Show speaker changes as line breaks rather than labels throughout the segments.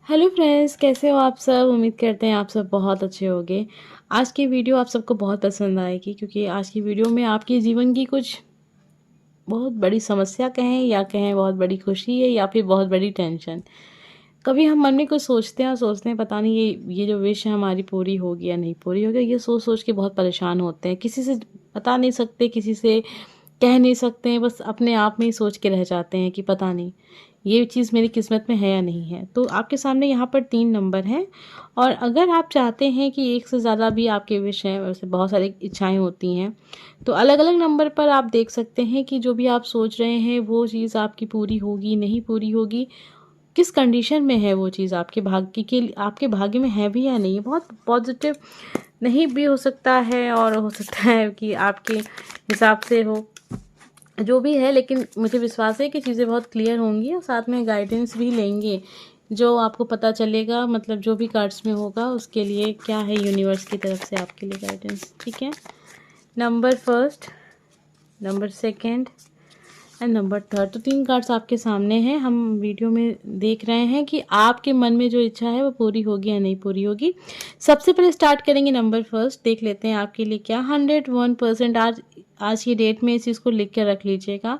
Hello friends, कैसे हो आप सब। उम्मीद करते हैं आप सब बहुत अच्छे होंगे। आज की वीडियो आप सबको बहुत पसंद आएगी क्योंकि आज की वीडियो में आपके जीवन की कुछ बहुत बड़ी समस्या कहें या कहें बहुत बड़ी खुशी है या फिर बहुत बड़ी टेंशन। कभी हम मन में कुछ सोचते हैं और सोचते हैं पता नहीं ये जो विश है हमारी पूरी होगी या नहीं पूरी होगी। ये सोच सोच के बहुत परेशान होते हैं, किसी से बता नहीं सकते, किसी से कह नहीं सकते हैं, बस अपने आप में ही सोच के रह जाते हैं कि पता नहीं ये चीज़ मेरी किस्मत में है या नहीं है। तो आपके सामने यहाँ पर 3 नंबर हैं और अगर आप चाहते हैं कि एक से ज़्यादा भी आपके विश हैं, वैसे बहुत सारी इच्छाएँ होती हैं, तो अलग-अलग नंबर पर आप देख सकते हैं कि जो भी आप सोच रहे हैं वो चीज़ आपकी पूरी होगी, नहीं पूरी होगी, किस कंडीशन में है वो चीज़, आपके भाग्य में है भी या नहीं। बहुत पॉजिटिव नहीं भी हो सकता है और हो सकता है कि आपके हिसाब से हो, जो भी है, लेकिन मुझे विश्वास है कि चीज़ें बहुत क्लियर होंगी और साथ में गाइडेंस भी लेंगे जो आपको पता चलेगा, मतलब जो भी कार्ड्स में होगा उसके लिए क्या है यूनिवर्स की तरफ से आपके लिए गाइडेंस। ठीक है, number first, number second and number third. तो 3 कार्ड्स आपके सामने हैं। हम वीडियो में देख रहे हैं कि आपके मन में जो इच्छा है वो पूरी होगी या नहीं पूरी होगी। सबसे पहले स्टार्ट करेंगे नंबर फर्स्ट, देख लेते हैं आपके लिए क्या 101%। आज की डेट में इस चीज़ को लिख के रख लीजिएगा।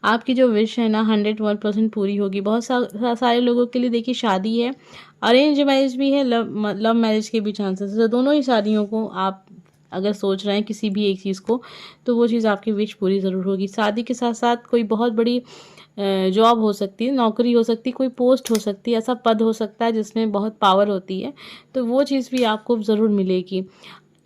आपकी जो विश है ना 101% पूरी होगी। बहुत सारे लोगों के लिए देखिए शादी है, अरेंज मैरिज भी है, लव मैरिज के भी चांसेस है। तो दोनों ही शादियों को आप अगर सोच रहे हैं किसी भी एक चीज़ को, तो वो चीज़ आपकी विश पूरी ज़रूर होगी। शादी के साथ साथ कोई बहुत बड़ी जॉब हो सकती है, नौकरी हो सकती है, कोई पोस्ट हो सकती है, ऐसा पद हो सकता है जिसमें बहुत पावर होती है, तो वो चीज़ भी आपको ज़रूर मिलेगी।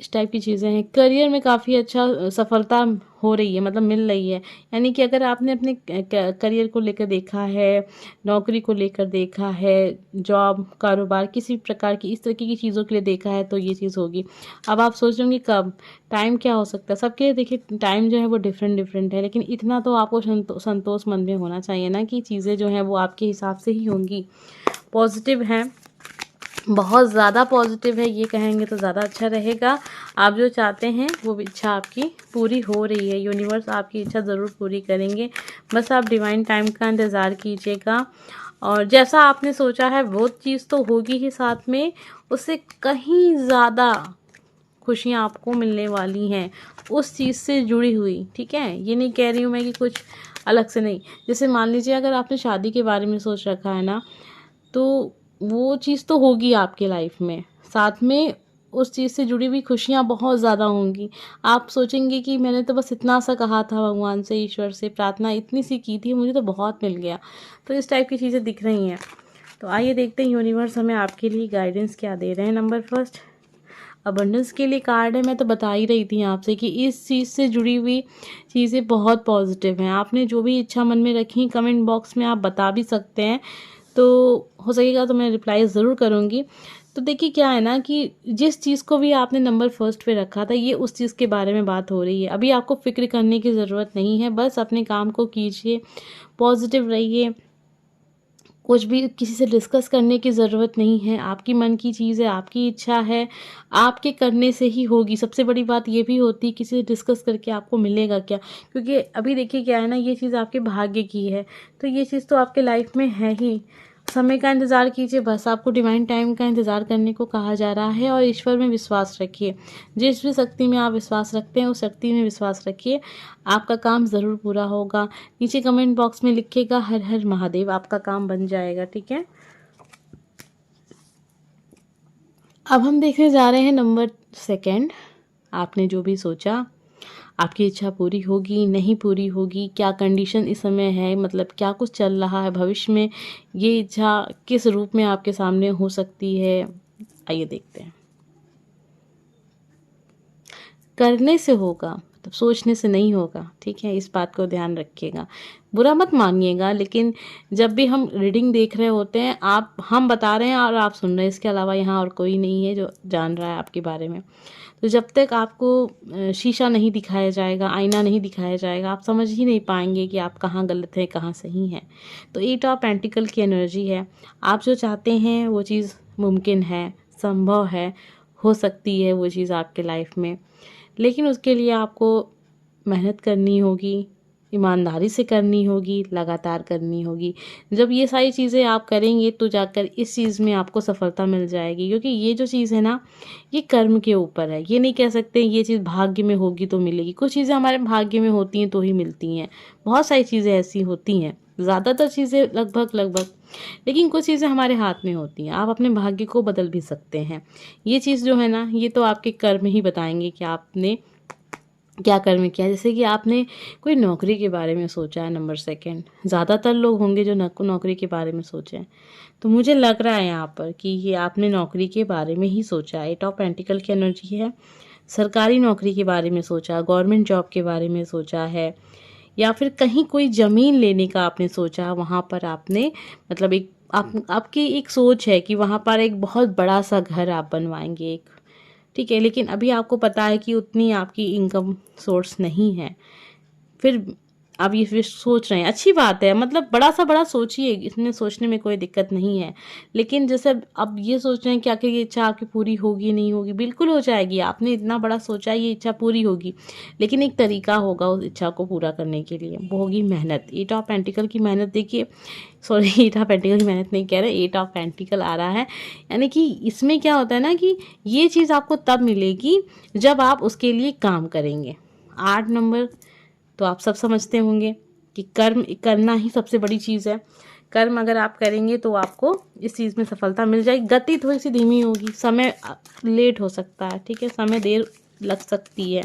इस टाइप की चीज़ें हैं। करियर में काफ़ी अच्छा सफलता हो रही है, मतलब मिल रही है। यानी कि अगर आपने अपने करियर को लेकर देखा है, नौकरी को लेकर देखा है, जॉब, कारोबार, किसी प्रकार की इस तरीके की चीज़ों के लिए देखा है, तो ये चीज़ होगी। अब आप सोच रहे होंगे कब, टाइम क्या हो सकता है। सबके लिए देखिए टाइम जो है वो डिफरेंट डिफरेंट है, लेकिन इतना तो आपको संतोष मन में होना चाहिए ना कि चीज़ें जो हैं वो आपके हिसाब से ही होंगी। पॉजिटिव हैं, बहुत ज़्यादा पॉजिटिव है, ये कहेंगे तो ज़्यादा अच्छा रहेगा। आप जो चाहते हैं वो इच्छा आपकी पूरी हो रही है, यूनिवर्स आपकी इच्छा ज़रूर पूरी करेंगे। बस आप डिवाइन टाइम का इंतज़ार कीजिएगा और जैसा आपने सोचा है वो चीज़ तो होगी ही, साथ में उससे कहीं ज़्यादा खुशियाँ आपको मिलने वाली हैं उस चीज़ से जुड़ी हुई। ठीक है, ये नहीं कह रही हूँ मैं कि कुछ अलग से नहीं। जैसे मान लीजिए अगर आपने शादी के बारे में सोच रखा है ना, तो वो चीज़ तो होगी आपके लाइफ में, साथ में उस चीज़ से जुड़ी हुई खुशियाँ बहुत ज़्यादा होंगी। आप सोचेंगे कि मैंने तो बस इतना सा कहा था भगवान से, ईश्वर से प्रार्थना इतनी सी की थी, मुझे तो बहुत मिल गया। तो इस टाइप की चीज़ें दिख रही हैं। तो आइए देखते हैं यूनिवर्स हमें आपके लिए गाइडेंस क्या दे रहे हैं। नंबर फर्स्ट, अबंडेंस के लिए कार्ड है। मैं तो बता ही रही थी आपसे कि इस चीज़ से जुड़ी हुई चीज़ें बहुत पॉजिटिव हैं। आपने जो भी इच्छा मन में रखी कमेंट बॉक्स में आप बता भी सकते हैं, तो हो सकेगा तो मैं रिप्लाई ज़रूर करूँगी। तो देखिए क्या है ना कि जिस चीज़ को भी आपने नंबर फर्स्ट पे रखा था, ये उस चीज़ के बारे में बात हो रही है। अभी आपको फ़िक्र करने की ज़रूरत नहीं है, बस अपने काम को कीजिए, पॉजिटिव रहिए, कुछ भी किसी से डिस्कस करने की ज़रूरत नहीं है। आपकी मन की चीज़ है, आपकी इच्छा है, आपके करने से ही होगी। सबसे बड़ी बात ये भी होती है किसी से डिस्कस करके आपको मिलेगा क्या, क्योंकि अभी देखिए क्या है ना, ये चीज़ आपके भाग्य की है, तो ये चीज़ तो आपके लाइफ में है ही। समय का इंतज़ार कीजिए, बस आपको डिवाइन टाइम का इंतज़ार करने को कहा जा रहा है और ईश्वर में विश्वास रखिए। जिस भी शक्ति में आप विश्वास रखते हैं उस शक्ति में विश्वास रखिए, आपका काम ज़रूर पूरा होगा। नीचे कमेंट बॉक्स में लिखिएगा हर हर महादेव, आपका काम बन जाएगा। ठीक है, अब हम देखने जा रहे हैं नंबर सेकंड। आपने जो भी सोचा, आपकी इच्छा पूरी होगी, नहीं पूरी होगी, क्या कंडीशन इस समय है, मतलब क्या कुछ चल रहा है भविष्य में, ये इच्छा किस रूप में आपके सामने हो सकती है। आइए देखते हैं। करने से होगा, मतलब सोचने से नहीं होगा। ठीक है, इस बात को ध्यान रखिएगा, बुरा मत मानिएगा, लेकिन जब भी हम रीडिंग देख रहे होते हैं, आप हम बता रहे हैं और आप सुन रहे हैं, इसके अलावा यहाँ और कोई नहीं है जो जान रहा है आपके बारे में। तो जब तक आपको शीशा नहीं दिखाया जाएगा, आईना नहीं दिखाया जाएगा, आप समझ ही नहीं पाएंगे कि आप कहाँ गलत हैं कहाँ सही हैं। तो 8 ऑफ पेंटिकल की एनर्जी है। आप जो चाहते हैं वो चीज़ मुमकिन है, संभव है, हो सकती है वो चीज़ आपके लाइफ में, लेकिन उसके लिए आपको मेहनत करनी होगी, ईमानदारी से करनी होगी, लगातार करनी होगी। जब ये सारी चीज़ें आप करेंगे तो जाकर इस चीज़ में आपको सफलता मिल जाएगी, क्योंकि ये जो चीज़ है ना, ये कर्म के ऊपर है। ये नहीं कह सकते ये चीज़ भाग्य में होगी तो मिलेगी। कुछ चीज़ें हमारे भाग्य में होती हैं तो ही मिलती हैं। बहुत सारी चीज़ें ऐसी होती हैं, ज़्यादातर चीज़ें लगभग, लेकिन कुछ चीज़ें हमारे हाथ में होती हैं। आप अपने भाग्य को बदल भी सकते हैं। ये चीज़ जो है ना, ये तो आपके कर्म ही बताएंगे कि आपने क्या कर्म किया। जैसे कि आपने कोई नौकरी के बारे में सोचा है, नंबर सेकंड, ज़्यादातर लोग होंगे जो नौकरी के बारे में सोचे हैं। तो मुझे लग रहा है यहाँ पर कि ये आपने नौकरी के बारे में ही सोचा है। 8 ऑफ पेंटिकल की एनर्जी है। सरकारी नौकरी के बारे में सोचा, गवर्नमेंट जॉब के बारे में सोचा है, या फिर कहीं कोई ज़मीन लेने का आपने सोचा। वहाँ पर आपने मतलब एक आपकी एक सोच है कि वहाँ पर एक बहुत बड़ा सा घर आप बनवाएंगे एक, ठीक है। लेकिन अभी आपको पता है कि उतनी आपकी इनकम सोर्स नहीं है, फिर आप ये फिर सोच रहे हैं। अच्छी बात है, मतलब बड़ा सोचिए, इसमें सोचने में कोई दिक्कत नहीं है। लेकिन जैसे अब ये सोच रहे हैं कि आखिर ये इच्छा आपकी पूरी होगी नहीं होगी, बिल्कुल हो जाएगी। आपने इतना बड़ा सोचा है, ये इच्छा पूरी होगी, लेकिन एक तरीका होगा उस इच्छा को पूरा करने के लिए, वो होगी मेहनत। 8 ऑफ पेंटिकल की मेहनत देखिए, सॉरी 8 ऑफ पेंटिकल की मेहनत नहीं कह रहे, 8 ऑफ पेंटिकल आ रहा है। यानी कि इसमें क्या होता है ना कि ये चीज़ आपको तब मिलेगी जब आप उसके लिए काम करेंगे। 8 नंबर तो आप सब समझते होंगे कि कर्म करना ही सबसे बड़ी चीज़ है। कर्म अगर आप करेंगे तो आपको इस चीज़ में सफलता मिल जाएगी। गति थोड़ी सी धीमी होगी, समय लेट हो सकता है, ठीक है, समय देर लग सकती है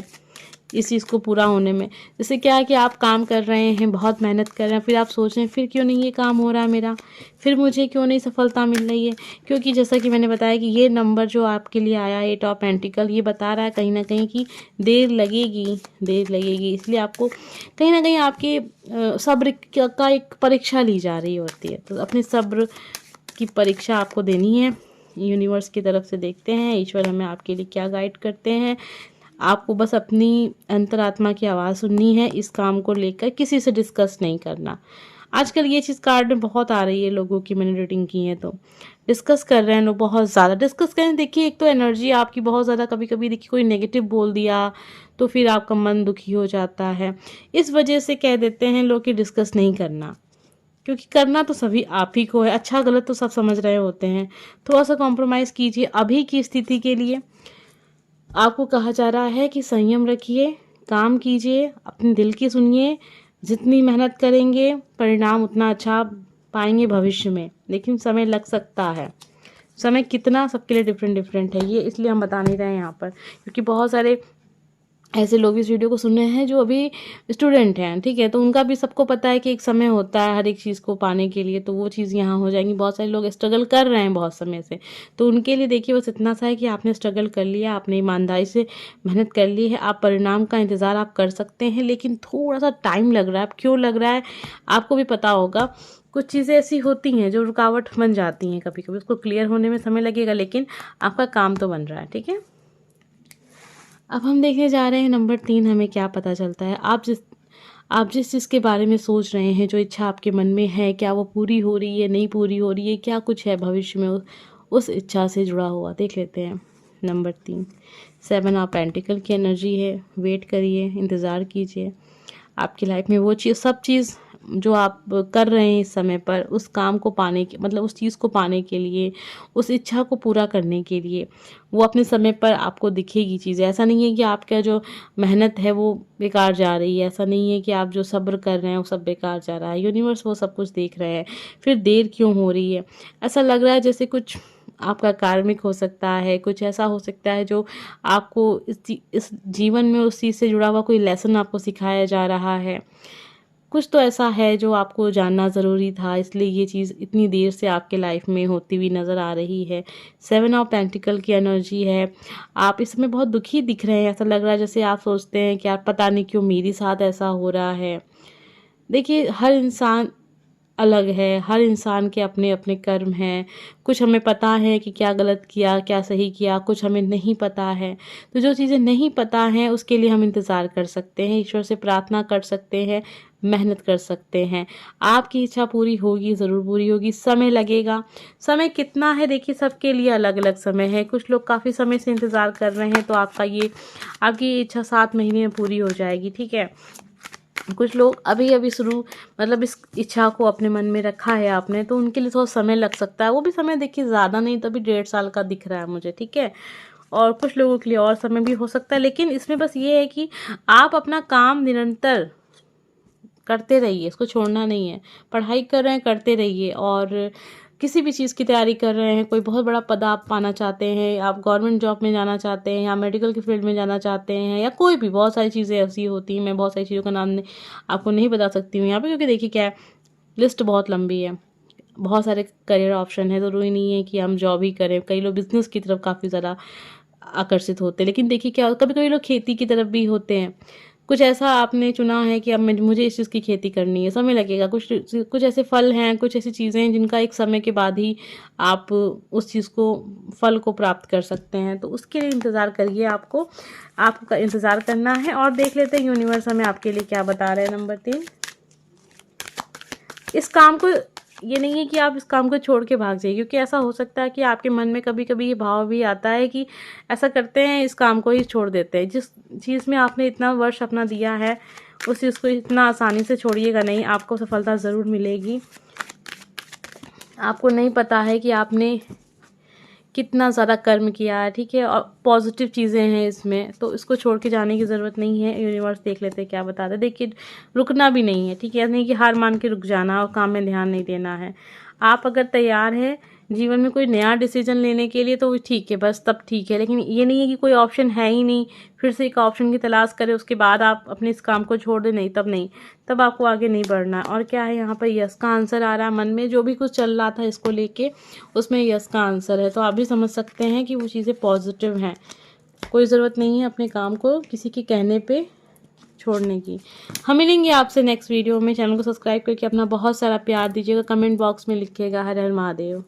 इस चीज़ को पूरा होने में। जैसे क्या है कि आप काम कर रहे हैं, बहुत मेहनत कर रहे हैं, फिर आप सोच रहे हैं फिर क्यों नहीं ये काम हो रहा है मेरा, फिर मुझे क्यों नहीं सफलता मिल रही है। क्योंकि जैसा कि मैंने बताया कि ये नंबर जो आपके लिए आया है 8 ऑफ पेंटिकल, ये बता रहा है कहीं ना कहीं कि देर लगेगी। इसलिए आपको कहीं ना कहीं आपके सब्र का एक परीक्षा ली जा रही होती है। तो अपने सब्र की परीक्षा आपको देनी है। यूनिवर्स की तरफ से देखते हैं ईश्वर हमें आपके लिए क्या गाइड करते हैं। आपको बस अपनी अंतरात्मा की आवाज़ सुननी है, इस काम को लेकर किसी से डिस्कस नहीं करना। आजकल ये चीज़ कार्ड में बहुत आ रही है लोगों की, मैंने रीडिंग की है तो डिस्कस कर रहे हैं लोग, बहुत ज़्यादा डिस्कस करें। देखिए एक तो एनर्जी आपकी बहुत ज़्यादा, कभी कभी देखिए कोई नेगेटिव बोल दिया तो फिर आपका मन दुखी हो जाता है। इस वजह से कह देते हैं लोग कि डिस्कस नहीं करना, क्योंकि करना तो सभी आप ही को है। अच्छा गलत तो सब समझ रहे होते हैं। थोड़ा सा कॉम्प्रोमाइज़ कीजिए अभी की स्थिति के लिए। आपको कहा जा रहा है कि संयम रखिए, काम कीजिए, अपने दिल की सुनिए। जितनी मेहनत करेंगे परिणाम उतना अच्छा पाएंगे भविष्य में, लेकिन समय लग सकता है। समय कितना सबके लिए डिफरेंट है, ये इसलिए हम बता नहीं रहे हैं यहाँ पर, क्योंकि बहुत सारे ऐसे लोग इस वीडियो को सुन रहे हैं जो अभी स्टूडेंट हैं, ठीक है। तो उनका भी सबको पता है कि एक समय होता है हर एक चीज़ को पाने के लिए, तो वो चीज़ यहाँ हो जाएंगी। बहुत सारे लोग स्ट्रगल कर रहे हैं बहुत समय से, तो उनके लिए देखिए बस इतना सा है कि आपने स्ट्रगल कर लिया, आपने ईमानदारी से मेहनत कर ली है, आप परिणाम का इंतज़ार आप कर सकते हैं, लेकिन थोड़ा सा टाइम लग रहा है। अब क्यों लग रहा है आपको भी पता होगा। कुछ चीज़ें ऐसी होती हैं जो रुकावट बन जाती हैं, कभी कभी उसको क्लियर होने में समय लगेगा, लेकिन आपका काम तो बन रहा है, ठीक है। अब हम देखने जा रहे हैं नंबर 3, हमें क्या पता चलता है। आप जिस चीज़ के बारे में सोच रहे हैं, जो इच्छा आपके मन में है, क्या वो पूरी हो रही है, नहीं पूरी हो रही है, क्या कुछ है भविष्य में उस इच्छा से जुड़ा हुआ, देख लेते हैं। नंबर 3 7 ऑफ पेंटिकल की एनर्जी है। वेट करिए, इंतज़ार कीजिए। आपकी लाइफ में वो चीज़, सब चीज़ जो आप कर रहे हैं इस समय पर, उस काम को पाने के मतलब उस चीज़ को पाने के लिए, उस इच्छा को पूरा करने के लिए, वो अपने समय पर आपको दिखेगी चीज़ें। ऐसा नहीं है कि आपका जो मेहनत है वो बेकार जा रही है, ऐसा नहीं है कि आप जो सब्र कर रहे हैं वो सब बेकार जा रहा है। यूनिवर्स वो सब कुछ देख रहे हैं। फिर देर क्यों हो रही है? ऐसा लग रहा है जैसे कुछ आपका कार्मिक हो सकता है, कुछ ऐसा हो सकता है जो आपको इस जीवन में उस चीज़ से जुड़ा हुआ कोई लेसन आपको सिखाया जा रहा है। कुछ तो ऐसा है जो आपको जानना ज़रूरी था, इसलिए ये चीज़ इतनी देर से आपके लाइफ में होती हुई नज़र आ रही है। 7 ऑफ पेंटिकल की एनर्जी है। आप इसमें बहुत दुखी दिख रहे हैं। ऐसा लग रहा है जैसे आप सोचते हैं कि यार पता नहीं क्यों मेरे साथ ऐसा हो रहा है। देखिए हर इंसान अलग है, हर इंसान के अपने अपने कर्म हैं। कुछ हमें पता है कि क्या गलत किया, क्या सही किया, कुछ हमें नहीं पता है। तो जो चीज़ें नहीं पता हैं उसके लिए हम इंतज़ार कर सकते हैं, ईश्वर से प्रार्थना कर सकते हैं, मेहनत कर सकते हैं। आपकी इच्छा पूरी होगी, ज़रूर पूरी होगी। समय लगेगा, समय कितना है देखिए सबके लिए अलग अलग समय है। कुछ लोग काफ़ी समय से इंतज़ार कर रहे हैं, तो आपकी इच्छा 7 महीने में पूरी हो जाएगी, ठीक है। कुछ लोग अभी अभी शुरू मतलब इस इच्छा को अपने मन में रखा है आपने, तो उनके लिए थोड़ा समय लग सकता है। वो भी समय देखिए ज़्यादा नहीं, तभी 1.5 साल का दिख रहा है मुझे, ठीक है। और कुछ लोगों के लिए और समय भी हो सकता है, लेकिन इसमें बस ये है कि आप अपना काम निरंतर करते रहिए, इसको छोड़ना नहीं है। पढ़ाई कर रहे हैं, करते रहिए। और किसी भी चीज़ की तैयारी कर रहे हैं, कोई बहुत बड़ा पद आप पाना चाहते हैं, आप गवर्नमेंट जॉब में जाना चाहते हैं या मेडिकल की फील्ड में जाना चाहते हैं, या कोई भी, बहुत सारी चीज़ें ऐसी होती हैं। मैं बहुत सारी चीज़ों का नाम आपको नहीं बता सकती हूँ यहाँ पे, क्योंकि देखिए क्या है, लिस्ट बहुत लंबी है, बहुत सारे करियर ऑप्शन है। ज़रूरी नहीं है कि हम जॉब ही करें, कई लोग बिजनेस की तरफ काफ़ी ज़्यादा आकर्षित होते हैं। लेकिन देखिए क्या, कभी कभी लोग खेती की तरफ भी होते हैं। कुछ ऐसा आपने चुना है कि अब मुझे इस चीज़ की खेती करनी है, समय लगेगा। कुछ कुछ ऐसे फल हैं, कुछ ऐसी चीज़ें हैं जिनका एक समय के बाद ही आप उस चीज़ को, फल को प्राप्त कर सकते हैं। तो उसके लिए इंतज़ार करिए, आपका इंतज़ार करना है। और देख लेते हैं यूनिवर्स हमें आपके लिए क्या बता रहे हैं। नंबर 3, इस काम को, ये नहीं है कि आप इस काम को छोड़ के भाग जाइए, क्योंकि ऐसा हो सकता है कि आपके मन में कभी कभी ये भाव भी आता है कि ऐसा करते हैं, इस काम को ही छोड़ देते हैं। जिस चीज़ में आपने इतना वर्ष अपना दिया है, उस चीज़ को इतना आसानी से छोड़िएगा नहीं, आपको सफलता ज़रूर मिलेगी। आपको नहीं पता है कि आपने कितना ज़्यादा कर्म किया है, ठीक है, और पॉजिटिव चीज़ें हैं इसमें, तो इसको छोड़ के जाने की ज़रूरत नहीं है। यूनिवर्स देख लेते हैं क्या बताते हैं। देखिए, रुकना भी नहीं है, ठीक है, नहीं कि हार मान के रुक जाना और काम में ध्यान नहीं देना है। आप अगर तैयार हैं जीवन में कोई नया डिसीजन लेने के लिए, तो ठीक है, बस तब ठीक है। लेकिन ये नहीं है कि कोई ऑप्शन है ही नहीं, फिर से एक ऑप्शन की तलाश करें, उसके बाद आप अपने इस काम को छोड़ दें, नहीं, तब नहीं, तब आपको आगे नहीं बढ़ना है। और क्या है, यहाँ पर यस का आंसर आ रहा है। मन में जो भी कुछ चल रहा था इसको लेके, उसमें यस का आंसर है। तो आप भी समझ सकते हैं कि वो चीज़ें पॉजिटिव हैं। कोई ज़रूरत नहीं है अपने काम को किसी के कहने पे छोड़ने की। हम मिलेंगे आपसे नेक्स्ट वीडियो में। चैनल को सब्सक्राइब करके अपना बहुत सारा प्यार दीजिएगा, कमेंट बॉक्स में लिखिएगा। हर हर महादेव।